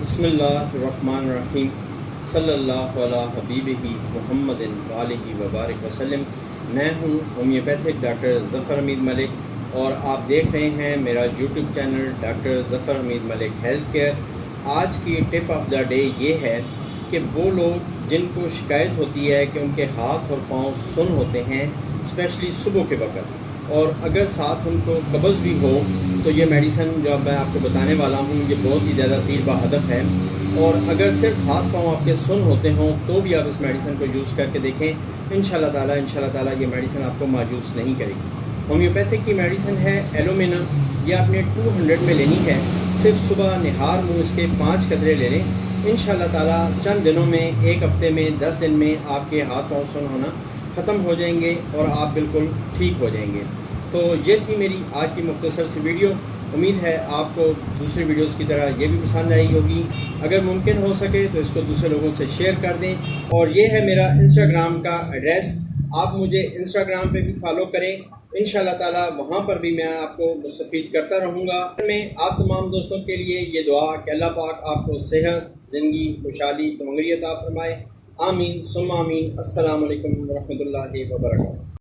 بسم اللہ الرحمن الرحیم صلی اللہ علیہ حبیبہ محمد وآلہ وبارک وسلم۔ میں ہوں ہومیوپیتھک ڈاکٹر ظفر حمید ملک اور آپ دیکھ رہے ہیں میرا یوٹیوب چینل ڈاکٹر ظفر حمید ملک ہیلتھ کیئر۔ آج کی ٹپ آف دا ڈے یہ ہے کہ وہ لوگ جن کو شکایت ہوتی ہے کہ ان کے ہاتھ اور پاؤں سن ہوتے ہیں اسپیشلی صبح کے وقت، اور اگر ساتھ ان کو قبض بھی ہو تو یہ میڈیسن جو اب میں آپ کو بتانے والا ہوں یہ بہت ہی زیادہ تیر بہدف ہے۔ اور اگر صرف ہاتھ پاؤں آپ کے سن ہوتے ہوں تو بھی آپ اس میڈیسن کو یوز کر کے دیکھیں، انشاءاللہ تعالیٰ یہ میڈیسن آپ کو مایوس نہیں کرے گی۔ ہومیوپیتھک کی میڈیسن ہے ایلومینا، یہ آپ نے 200 میں لینی ہے۔ صرف صبح نہار منہ اس کے 5 قطرے لے لیں، انشاءاللہ تعالیٰ چند دنوں میں، 1 ہفتے میں، 10 دن میں آپ کے ہاتھ پاؤں سن ہونا ختم ہو جائیں گے اور آپ بالکل ٹھیک ہو جائیں گے۔ تو یہ تھی میری آج کی مختصر سی ویڈیو۔ امید ہے آپ کو دوسری ویڈیوز کی طرح یہ بھی پسند آئی ہوگی۔ اگر ممکن ہو سکے تو اس کو دوسرے لوگوں سے شیئر کر دیں، اور یہ ہے میرا انسٹاگرام کا ایڈریس، آپ مجھے انسٹاگرام پہ بھی فالو کریں، انشاءاللہ تعالیٰ وہاں پر بھی میں آپ کو مستفید کرتا رہوں گا۔ میں آپ تمام دوستوں کے لیے یہ دعا کہ اللہ پاک آپ کو صحت، زندگی، خوشحالی، تمنگری عطا فرمائے، آمین ثم آمین۔ السلام علیکم ورحمۃ اللہ وبرکاتہ۔